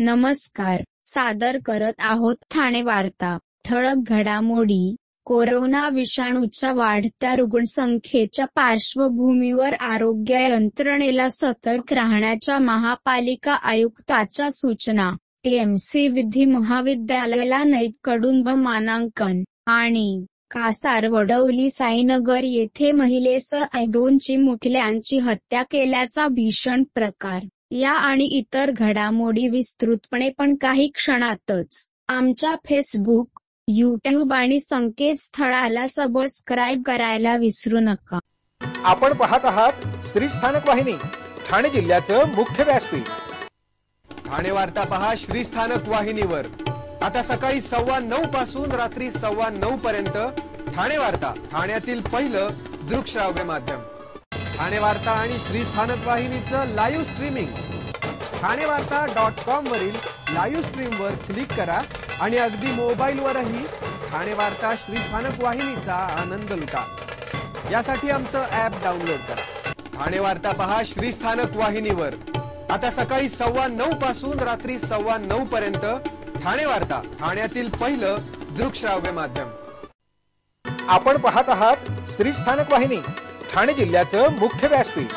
नमस्कार. सादर करत आहोत ठाणे वार्ता. ठळक घडामोडी. कोरोना विषाणूच्या वाढत्या रुग्णसंख्येच्या पार्श्वभूमीवर आरोग्य यंत्रणेला सतर्क राहण्याच्या महापालिका आयुक्तांच्या सूचना. टीएमसी विधी महाविद्यालयाला नैक कुटुंब मानांकन. आणि कासारवडवली साईनगर येथे महिलेसह 2 चिमुकल्यांची हत्या केल्याचा भीषण प्रकार. या आणि इतर घडामोडी विस्तृतपणे पण काही क्षणातच. आमच्या फेसबुक, यूट्यूब आणि संकेतस्थळाला सबस्क्राईब करायला विसरू नका. आपण पाहत आहात श्री स्थानक वाहिनी, ठाणे जिल्ह्याचं मुख्य व्यासपीठ. ठाणे वार्ता पहा श्री स्थानक वाहिनीवर. आता सकाळी 9:15 पासून रात्री 9:15 पर्यंत ठाणे वार्ता, ठाण्यातील पहिलं दृकश्राव्य माध्यम. ठाणे वार्ता आणि श्री स्थानक वाहिनीचं लाईव्ह स्ट्रीमिंग. ठाणेवार्ता.com वरील लाईव्ह स्ट्रीमवर क्लिक करा आणि अगदी मोबाईलवरही ठाणे वार्ता श्री स्थानक वाहिनीचा आनंद लुटा. यासाठी आमचं ॲप डाउनलोड करा. ठाणे वार्ता पहा श्री स्थानक वाहिनीवर. आता सकाळी 9:15 पासून रात्री 9:15 पर्यंत ठाणे वार्ता, ठाण्यातील पहिलं दृकश्राव्य माध्यम. आपण पाहत आहात श्री स्थानक वाहिनी, ठाणे जिल्ह्याचं मुख्य व्यासपीठ.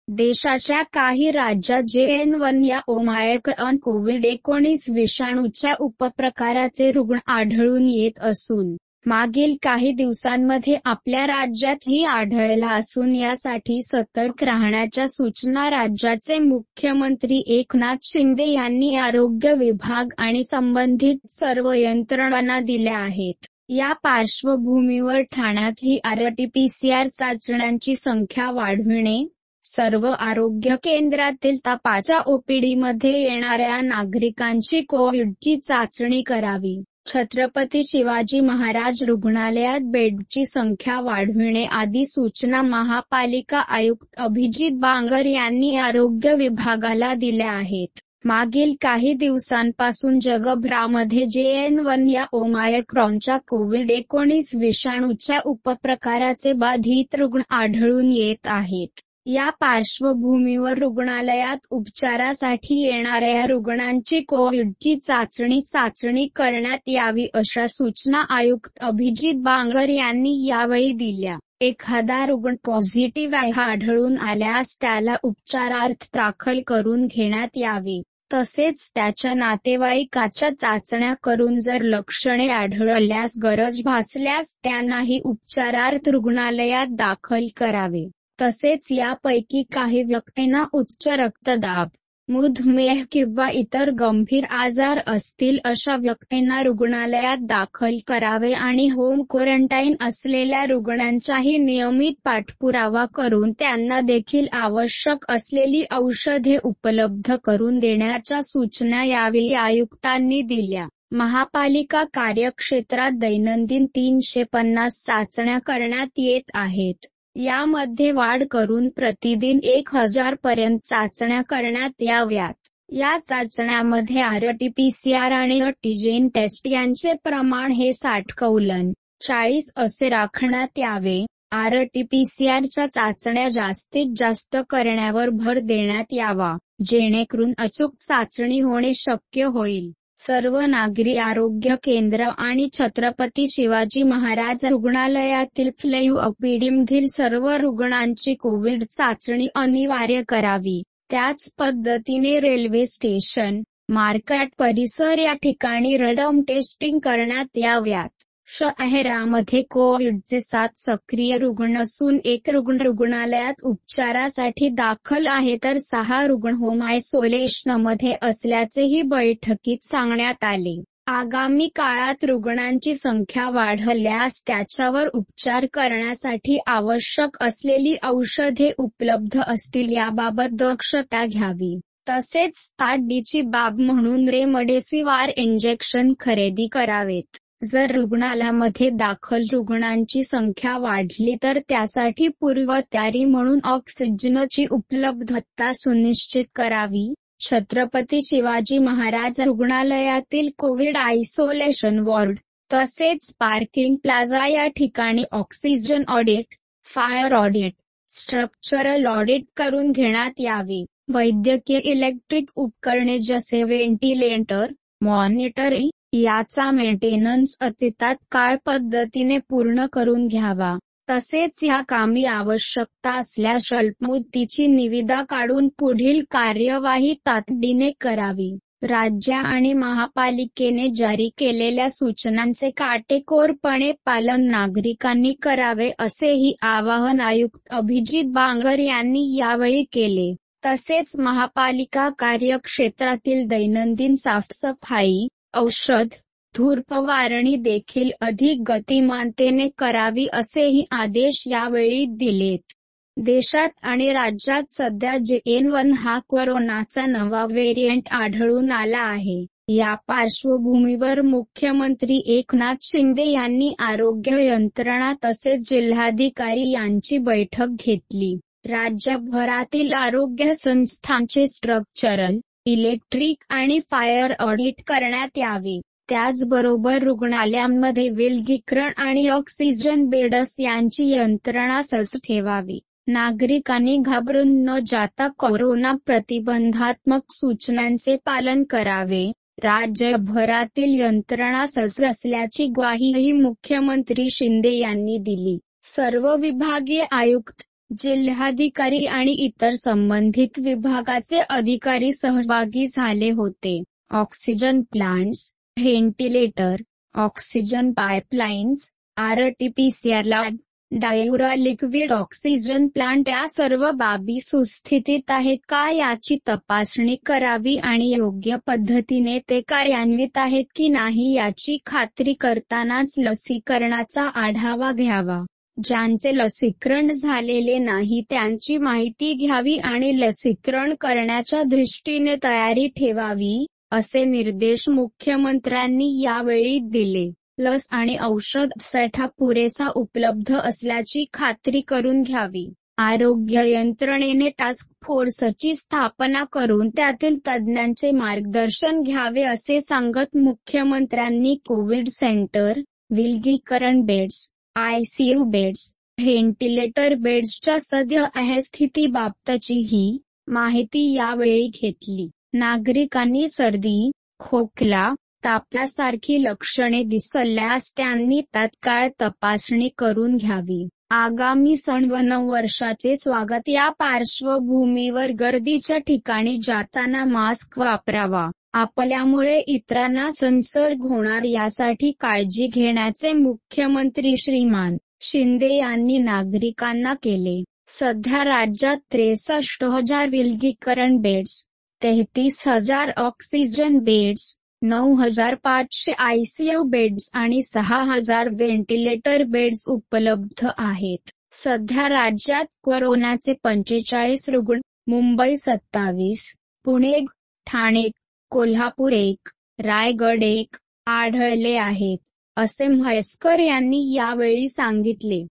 देशाच्या काही राज्यात JN1 या ओमायक्रॉन कोविड-19 विषाणूच्या उपप्रकाराचे रुग्ण आढळून येत असून, मागील काही दिवसांमध्ये आपल्या राज्यातही आढळला असून यासाठी सतर्क राहण्याच्या सूचना राज्याचे मुख्यमंत्री एकनाथ शिंदे यांनी आरोग्य विभाग आणि संबंधित सर्व यंत्रणांना दिल्या आहेत. या पार्श्वभूमीवर ठाण्यातही RT-PCR चाचण्यांची संख्या वाढविणे, सर्व आरोग्य केंद्रातील तपाच्या OPDमध्ये येणाऱ्या नागरिकांची कोविडची चाचणी करावी, छत्रपती शिवाजी महाराज रुग्णालयात बेडची संख्या वाढविणे आदी सूचना महापालिका आयुक्त अभिजित बांगर यांनी आरोग्य विभागाला दिल्या आहेत. मागील काही दिवसांपासून जगभरामध्ये JN1 या ओमायक्रॉनच्या कोविड-19 विषाणूच्या उपप्रकाराचे बाधित रुग्ण आढळून येत आहेत. या पार्श्वभूमीवर रुग्णालयात उपचारासाठी येणाऱ्या रुग्णांची कोविडची चाचणी करण्यात यावी अशा सूचना आयुक्त अभिजित बांगर यांनी यावेळी दिल्या. एखादा रुग्ण पॉझिटिव्ह आहे आढळून आल्यास त्याला उपचारार्थ दाखल करून घेण्यात यावे. तसेच त्याच्या नातेवाईकाच्या चाचण्या करून जर लक्षणे आढळल्यास गरज भासल्यास त्यांनाही उपचारार्थ रुग्णालयात दाखल करावे. तसेच यापैकी काही व्यक्तींना उच्च रक्तदाब, मधुमेह किंवा इतर गंभीर आजार असतील अशा व्यक्तींना रुग्णालयात दाखल करावे आणि होम क्वारंटाईन असलेल्या रुग्णांचाही नियमित पाठपुरावा करून त्यांना देखील आवश्यक असलेली औषधे उपलब्ध करून देण्याच्या सूचना यावेळी आयुक्तांनी दिल्या. महापालिका कार्यक्षेत्रात दैनंदिन 350 चाचण्या करण्यात येत आहेत. यामध्ये वाढ करून प्रतिदिन 1000 पर्यंत चाचण्या करण्यात याव्यात. या चाचण्यांमध्ये RT-PCR आणि अँटिजेन टेस्ट यांचे प्रमाण हे 60:40 असे राखण्यात यावे. RT-PCRच्या चाचण्या जास्तीत जास्त करण्यावर भर देण्यात यावा, जेणेकरून अचूक चाचणी होणे शक्य होईल. सर्व नागरी आरोग्य केंद्र आणि छत्रपती शिवाजी महाराज रुग्णालयातील फ्लेयू OPDमधील सर्व रुग्णांची कोविड चाचणी अनिवार्य करावी. त्याच पद्धतीने रेल्वे स्टेशन, मार्केट परिसर या ठिकाणी रँडम टेस्टिंग करण्यात याव्यात. शहरामध्ये कोविडचे 7 सक्रिय रुग्ण असून 1 रुग्ण रुग्णालयात उपचारासाठी दाखल आहे तर 6 रुग्ण होम आयसोलेशनमध्ये असल्याचेही बैठकीत सांगण्यात आले. आगामी काळात रुग्णांची संख्या वाढल्यास त्याच्यावर उपचार करण्यासाठी आवश्यक असलेली औषधे उपलब्ध असतील याबाबत दक्षता घ्यावी. तसेच तातडीची बाब म्हणून रेमडेसिविर इंजेक्शन खरेदी करावेत. जर रुग्णालयामध्ये दाखल रुग्णांची संख्या वाढली तर त्यासाठी पूर्वतयारी म्हणून ऑक्सिजनची उपलब्धता सुनिश्चित करावी. छत्रपती शिवाजी महाराज रुग्णालयातील कोविड आयसोलेशन वॉर्ड, तसेच पार्किंग प्लाझा या ठिकाणी oxygen audit, fire audit, structural audit करून घेण्यात यावे. वैद्यकीय इलेक्ट्रिक उपकरणे जसे व्हेंटिलेटर, मॉनिटरिंग याचा मेंटेनन्स अतितात्काळ पद्धतीने पूर्ण करून घ्यावा. तसेच या कामी आवश्यकता असल्यास अल्पमुदतीची निविदा काढून पुढील कार्यवाही तातडीने करावी. राज्य आणि महापालिकेने जारी केलेल्या सूचनांचे काटेकोरपणे पालन नागरिकांनी करावे असेही आवाहन आयुक्त अभिजित बांगर यांनी यावेळी केले. तसेच महापालिका कार्यक्षेत्रातील दैनंदिन साफसफाई, औषध, धूर फवारणी देखील अधिक गतिमानतेने करावी असेही आदेश यावेळी दिलेत. देशात आणि राज्यात सध्या JN1 हा कोरोनाचा नवा व्हेरियंट आढळून आला आहे. या पार्श्वभूमीवर मुख्यमंत्री एकनाथ शिंदे यांनी आरोग्य यंत्रणा तसेच जिल्हाधिकारी यांची बैठक घेतली. राज्यभरातील आरोग्य संस्थांचे स्ट्रक्चरल, इलेक्ट्रिक आणि फायर ऑडिट करण्यात यावे. त्याचबरोबर रुग्णालयांमध्ये विलगीकरण आणि ऑक्सिजन बेड्स यांची यंत्रणा सज्ज ठेवावी. नागरिकांनी घाबरून न जाता कोरोना प्रतिबंधात्मक सूचनांचे पालन करावे. राज्यभरातील यंत्रणा सज्ज असल्याची ग्वाहीही मुख्यमंत्री शिंदे यांनी दिली. सर्व विभागीय आयुक्त, जिल्हाधिकारी आणि इतर संबंधित विभागाचे अधिकारी सहभागी झाले होते. Oxygen plants, ventilator, oxygen pipelines, RT-PCR lab, डायुरा लिक्विड ऑक्सिजन प्लांट या सर्व बाबी सुस्थितीत आहेत का याची तपासणी करावी आणि योग्य पद्धतीने ते कार्यान्वित आहेत की नाही याची खात्री करतानाच लसीकरणाचा आढावा घ्यावा. ज्यांचे लसीकरण झालेले नाही त्यांची माहिती घ्यावी आणि लसीकरण करण्याच्या दृष्टीने तयारी ठेवावी, असे निर्देश मुख्यमंत्र्यांनी यावेळी दिले. लस आणि औषध साठा पुरेसा उपलब्ध असल्याची खात्री करून घ्यावी. आरोग्य यंत्रणेने टास्क फोर्सची स्थापना करून त्यातील तज्ज्ञांचे मार्गदर्शन घ्यावे असे सांगत मुख्यमंत्र्यांनी कोविड सेंटर, विलगीकरण बेड्स, ICU बेड्स, व्हेंटिलेटर बेड्सच्या सद्य स्थितीबाबतचीही माहिती यावेळी घेतली. नागरिकांनी सर्दी, खोकला, तापासारखी लक्षणे दिसल्यास त्यांनी तात्काळ तपासणी करून घ्यावी. आगामी सण व नववर्षाचे स्वागत या पार्श्वभूमीवर गर्दीच्या ठिकाणी जाताना मास्क वापरावा. आपल्यामुळे इतरांना संसर्ग होणार यासाठी काळजी घेण्याचे मुख्यमंत्री श्रीमान शिंदे यांनी नागरिकांना केले. सध्या राज्यात 63,000 विलगीकरण beds, 33,000 oxygen beds, 9,500 ICU beds आणि 6,000 व्हेंटिलेटर बेड्स उपलब्ध आहेत. सध्या राज्यात कोरोनाचे 45 रुग्ण, मुंबई 27, पुणे, ठाणे, कोल्हापूर 1, रायगड 1 आढळले आहेत, असे म्हैसकर यांनी यावेळी सांगितले.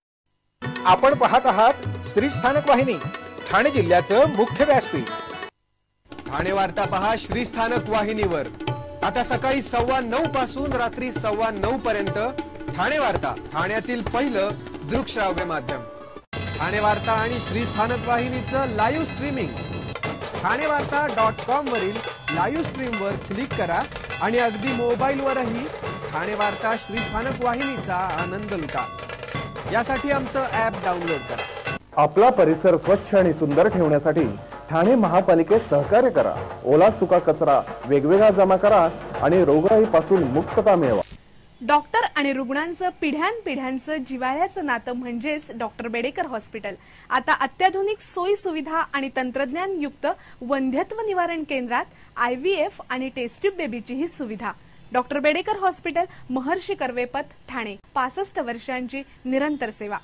आपण पाहत आहात श्री स्थानक वाहिनी, ठाणे जिल्ह्याचं मुख्य व्यासपीठ. ठाणे वार्ता पहा श्री स्थानक वाहिनीवर. आता सकाळी 9:15 पासून रात्री 9:15 पर्यंत ठाणे वार्ता, ठाण्यातील पहिलं दृकश्राव्य माध्यम. ठाणे वार्ता आणि श्री स्थानक वाहिनीचं लाईव्ह स्ट्रीमिंग ठाणेवार्ता.com वरील लाईव्ह स्ट्रीमवर क्लिक करा आणि अगदी मोबाईलवरही ठाणे वार्ता श्री स्थानक वाहिनीचा आनंद लुटा. यासाठी आमचं ॲप डाउनलोड करा. आपला परिसर स्वच्छ आणि सुंदर ठेवण्यासाठी ठाणे महापालिकेत सहकार्य करा. ओला सुका कचरा वेगवेगळा जमा करा आणि रोगराईपासून मुक्तता मिळवा. डॉक्टर आणि रुग्णांचं पिढ्यानपिढ्यांचं जिव्हाळ्याचं नातं म्हणजेच डॉक्टर बेडेकर हॉस्पिटल. आता अत्याधुनिक सोयी सुविधा आणि तंत्रज्ञान युक्त वंध्यत्व निवारण केंद्रात IVF आणि टेस्ट ट्यूब बेबीचीही सुविधा. डॉक्टर बेडेकर हॉस्पिटल, महर्षी कर्वेपथ, ठाणे. 65 वर्षांची निरंतर सेवा.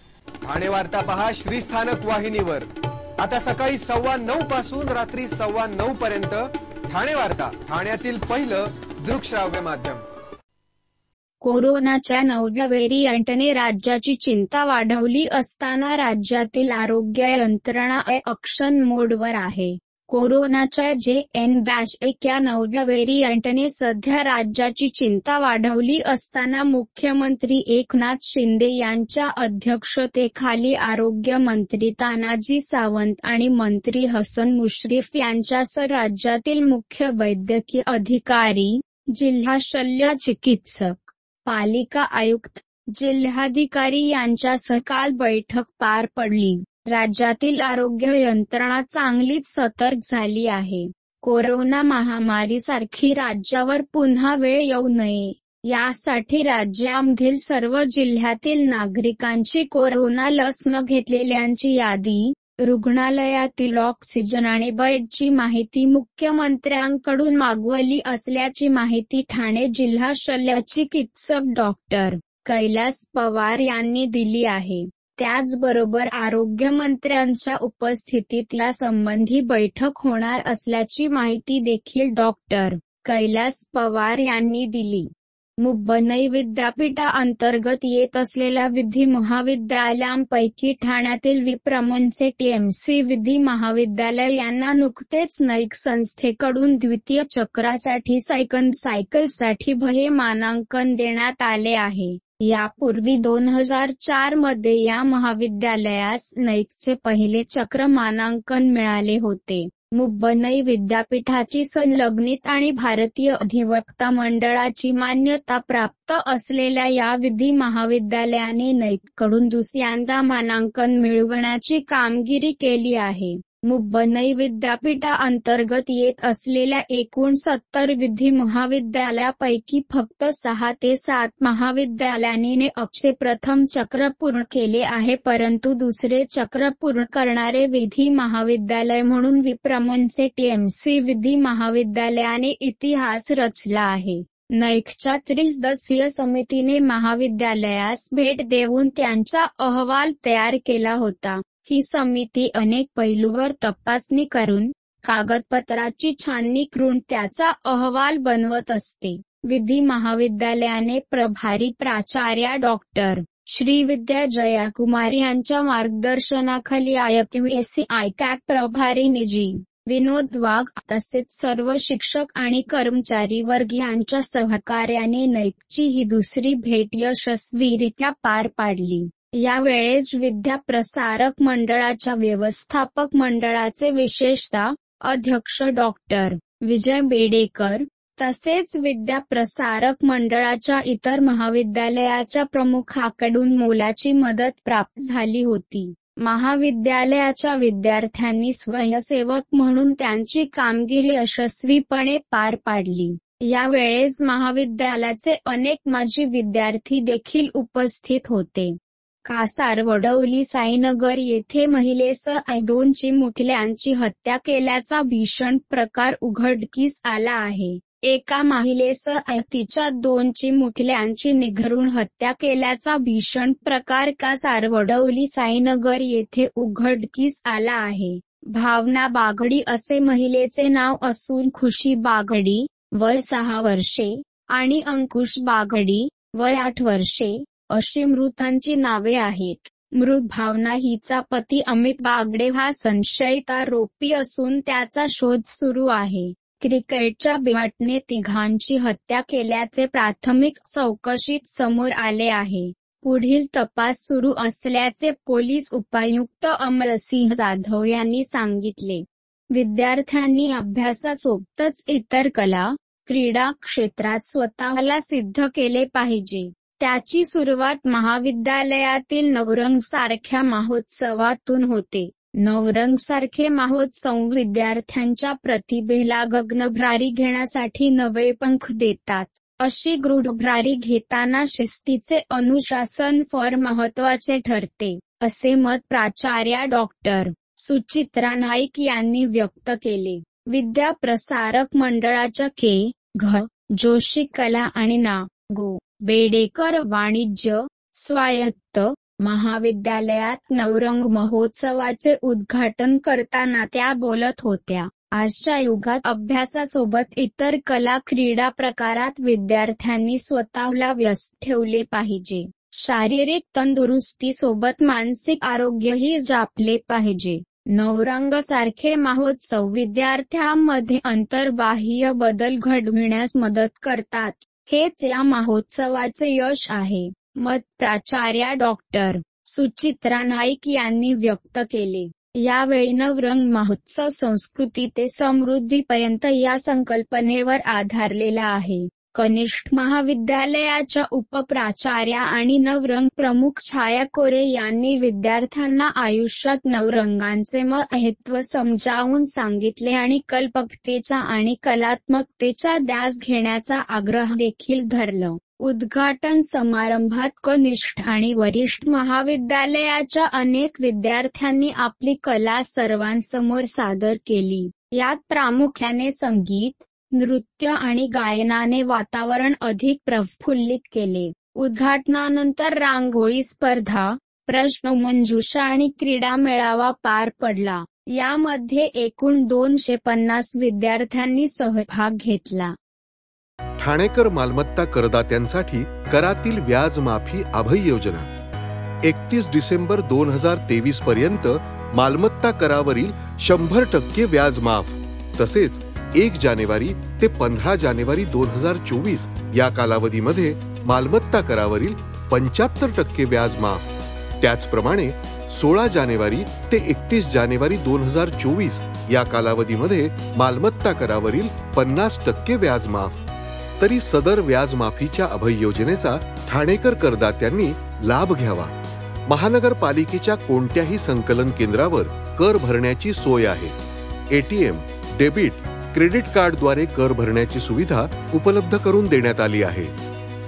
ठाणे वार्ता पहा श्री स्थानक वाहिनीवर. आता सकाळी 9:15 पासून रात्री 9:15 पर्यंत ठाणे वार्ता, ठाण्यातील पहिलं दृकश्राव्य माध्यम. कोरोनाच्या नव्या व्हेरियंटने राज्याची चिंता वाढवली असताना राज्यातील आरोग्य यंत्रणा ॲक्शन मोडवर आहे. कोरोनाच्या JN-1 या नव्या व्हेरियंटने सध्या राज्याची चिंता वाढवली असताना मुख्यमंत्री एकनाथ शिंदे यांच्या अध्यक्षतेखाली आरोग्यमंत्री तानाजी सावंत आणि मंत्री हसन मुश्रीफ यांच्यासह राज्यातील मुख्य वैद्यकीय अधिकारी, जिल्हा शल्य चिकित्सक, पालिका आयुक्त, जिल्हाधिकारी यांच्यासह काल बैठक पार पडली. राज्यातील आरोग्य यंत्रणा चांगलीच सतर्क झाली आहे. कोरोना महामारीसारखी राज्यावर पुन्हा वेळ येऊ नये, यासाठी राज्यामधील सर्व जिल्ह्यातील नागरिकांची कोरोना लस न घेतलेल्यांची यादी, रुग्णालयातील ऑक्सिजन आणि बेडची माहिती मुख्यमंत्र्यांकडून मागवली असल्याची माहिती ठाणे जिल्हा शल्य चिकित्सक डॉक्टर कैलास पवार यांनी दिली आहे. त्याचबरोबर आरोग्यमंत्र्यांच्या उपस्थितीत यासंबंधी बैठक होणार असल्याची माहिती देखील डॉक्टर कैलास पवार यांनी दिली. मुंबई विद्यापीठाअंतर्गत येत असलेल्या विधी महाविद्यालयांपैकी ठाण्यातील विप्रमनचे TMC विधी महाविद्यालय यांना नुकतेच नैक संस्थेकडून द्वितीय चक्रासाठी सायकलसाठी भले मानांकन देण्यात आले आहे. यापूर्वी 2004 मध्ये या महाविद्यालयास नैकचे पहिले चक्र मानांकन मिळाले होते. मुंबई विद्यापीठाची संलग्नित आणि भारतीय अधिवक्ता मंडळाची मान्यता प्राप्त असलेल्या या विधी महाविद्यालयाने नैककडून दुसऱ्यांदा मानांकन मिळवण्याची कामगिरी केली आहे. मुंबई विद्यापीठाअंतर्गत येत असलेल्या एकूण 70 विधी महाविद्यालयापैकी फक्त 6 ते 7 महाविद्यालयांनी अक्षे प्रथम चक्र पूर्ण केले आहे, परंतु दुसरे चक्र पूर्ण करणारे विधी महाविद्यालय म्हणून विप्रमनचे TMC विधी महाविद्यालयाने इतिहास रचला आहे. नैकच्या त्रिसदस्यीय समितीने महाविद्यालयास भेट देऊन त्यांचा अहवाल तयार केला होता. ही समिती अनेक पैलूवर तपासणी करून, कागदपत्राची छाननी करून त्याचा अहवाल बनवत असते. विधी महाविद्यालयाने प्रभारी प्राचार्या डॉक्टर श्रीविद्या जयाकुमार यांच्या मार्गदर्शनाखाली IUPAC प्रभारी निजी विनोद वाघ तसेच सर्व शिक्षक आणि कर्मचारी वर्ग यांच्या सहकार्याने नैकची ही दुसरी भेट यशस्वीरित्या पार पाडली. यावेळेस विद्याप्रसारक मंडळाच्या व्यवस्थापक मंडळाचे विशेषतः अध्यक्ष डॉक्टर विजय बेडेकर तसेच विद्याप्रसारक मंडळाच्या इतर महाविद्यालयाच्या प्रमुखांकडून मोलाची मदत प्राप्त झाली होती. महाविद्यालयाच्या विद्यार्थ्यांनी स्वयंसेवक म्हणून त्यांची कामगिरी यशस्वीपणे पार पाडली. यावेळेस महाविद्यालयाचे अनेक माजी विद्यार्थी देखील उपस्थित होते. कासारवडवली साईनगर येथे महिलेसह 2 चिमुकल्यांची हत्या केल्याचा भीषण प्रकार उघडकीस आला आहे. एका महिलेसह तिच्या 2 चिमुकल्यांची निघरून हत्या केल्याचा भीषण प्रकार कासारवडवली साईनगर येथे उघडकीस आला आहे. भावना बागडी असे महिलेचे नाव असून खुशी बागडी वय 6 वर्षे आणि अंकुश बागडी वय 8 वर्षे अशी मृतांची नावे आहेत. मृत भावना हिचा पती अमित बागडे हा संशयित आरोपी असून त्याचा शोध सुरू आहे. क्रिकेटच्या बॅटने तिघांची हत्या केल्याचे प्राथमिक चौकशीत समोर आले आहे. पुढील तपास सुरू असल्याचे पोलीस उपायुक्त अमरसिंह जाधव यांनी सांगितले. विद्यार्थ्यांनी अभ्यासासोबतच इतर कला, क्रीडा क्षेत्रात स्वतःला सिद्ध केले पाहिजे. त्याची सुरुवात महाविद्यालयातील नवरंग सारख्या महोत्सवातून होते. नवरंग सारखे महोत्सव विद्यार्थ्यांच्या प्रतिभेला गगनभरारी घेण्यासाठी नवे पंख देतात. अशी गृढभरारी घेताना शिस्तीचे अनुशासन फार महत्त्वाचे ठरते, असे मत प्राचार्या डॉक्टर सुचित्रा नाईक यांनी व्यक्त केले. विद्याप्रसारक मंडळाच्या के.घ. जोशी कला आणि ना.गो. बेडेकर वाणिज्य स्वायत्त महाविद्यालयात नवरंग महोत्सवाचे उद्घाटन करताना त्या बोलत होत्या. आजच्या युगात अभ्यासासोबत इतर कला क्रीडा प्रकारात विद्यार्थ्यांनी स्वतःला व्यस्त ठेवले पाहिजे. शारीरिक तंदुरुस्तीसोबत मानसिक आरोग्यही जपले पाहिजे. नवरंग सारखे महोत्सव विद्यार्थ्यांमध्ये अंतर्बाह्य बदल घडविण्यास मदत करतात. हेच या महोत्सवाचे यश आहे, मत प्राचार्या डॉक्टर सुचित्रा नाईक यांनी व्यक्त केले. यावेळी नवरंग महोत्सव संस्कृती ते समृद्धीपर्यंत या संकल्पनेवर आधारलेला आहे. कनिष्ठ महाविद्यालयाच्या उपप्राचार्या आणि नवरंग प्रमुख छाया कोरे यांनी विद्यार्थ्यांना आयुष्यात नवरंगांचे महत्त्व समजावून सांगितले आणि कल्पकतेचा आणि कलात्मकतेचा ध्यास घेण्याचा आग्रह देखील धरला. उद्घाटन समारंभात कनिष्ठ आणि वरिष्ठ महाविद्यालयाच्या अनेक विद्यार्थ्यांनी आपली कला सर्वांसमोर सादर केली. यात प्रामुख्याने संगीत, नृत्य आणि गायनाने वातावरण अधिक प्रफुल्लित केले. उद्घाटनानंतर रांगोळी स्पर्धा, प्रश्नमंजुषा आणि क्रीडा मेळावा पार पडला. यामध्ये एकूण 250 विद्यार्थ्यांनी सहभाग घेतला. ठाणेकर मालमत्ता करदात्यांसाठी करातील व्याज माफी अभय योजना 31 डिसेंबर 2023 पर्यंत मालमत्ता करावरील 100% व्याज माफ. तसेच 1 जानेवारी ते 15 जानेवारी 2024 या कालावधीमध्ये मालमत्ता करावरील 75% व्याज माफ. त्याचप्रमाणे 16 जानेवारी ते 31 जानेवारी 2024 या कालावधीमध्ये मालमत्ता करावरील 50% व्याज माफ. तरी सदर व्याज माफीच्या अभय योजनेचा ठाणेकर करदात्यांनी लाभ घ्यावा. महानगरपालिकेच्या कोणत्याही संकलन केंद्रावर कर भरण्याची सोय आहे. एटीएम, डेबिट, क्रेडिट कार्डद्वारे कर भरण्याची सुविधा उपलब्ध करून देण्यात आली आहे.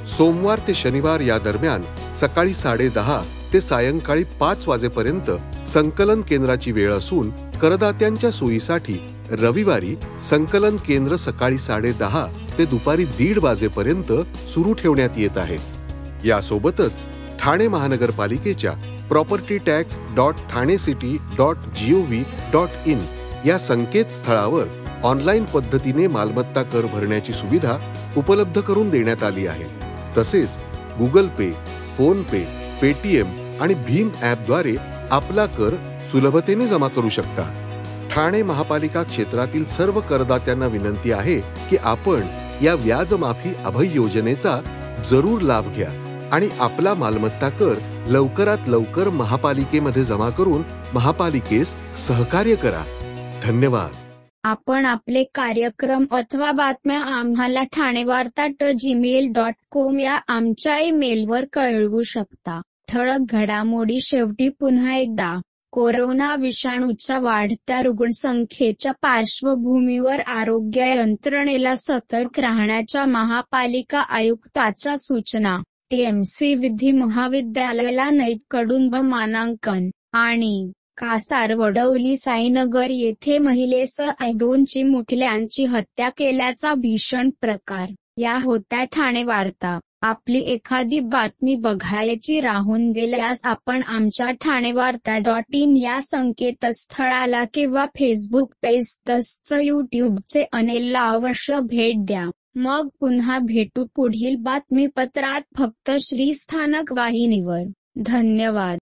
सोमवार ते शनिवार या दरम्यान सकाळी 10:30 ते सायंकाळी 5 वाजेपर्यंत संकलन केंद्राची वेळ असून करदात्यांच्या सोयीसाठी रविवारी संकलन केंद्र सकाळी 10:30 ते दुपारी 1:30 वाजेपर्यंत सुरू ठेवण्यात येत आहे. यासोबतच ठाणे महानगरपालिकेच्या propertytax.thanecity.gov.in या संकेतस्थळावर ऑनलाईन पद्धतीने मालमत्ता कर भरण्याची सुविधा उपलब्ध करून देण्यात आली आहे. तसेच गुगल पे, फोन पे, पेटीएम आणि भीम ॲपद्वारे आपला कर सुलभतेने जमा करू शकता. ठाणे महापालिका क्षेत्रातील सर्व करदात्यांना विनंती आहे की आपण या व्याजमाफी अभय योजनेचा जरूर लाभ घ्या आणि आपला मालमत्ता कर लवकरात लवकर महापालिकेमध्ये जमा करून महापालिकेस सहकार्य करा. धन्यवाद. आपण आपले कार्यक्रम अथवा बातम्या आम्हाला ठाणेवार्ता@gmail.com या आमच्या ईमेलवर कळवू शकता. ठळक घडामोडी शेवटी पुन्हा एकदा. कोरोना विषाणूच्या वाढत्या रुग्णसंख्येच्या पार्श्वभूमीवर आरोग्य यंत्रणेला सतर्क राहण्याच्या महापालिका आयुक्ताच्या सूचना. टीएमसी विधी महाविद्यालयाला नैकडून मानांकन. आणि कासारवडवली साईनगर येथे महिलेसह 2 चिमुकल्यांची हत्या केल्याचा भीषण प्रकार. या होत्या ठाणे वार्ता. आपली एखादी बातमी बघायची राहून गेल्यास आपण आमच्या ठाणेवार्ता.in या संकेतस्थळाला किंवा फेसबुक पेज तसंच यूट्यूबचे चॅनेलला अवश्य भेट द्या. मग पुन्हा भेटू पुढील बातमीपत्रात फक्त श्रीस्थानक वाहिनीवर. धन्यवाद.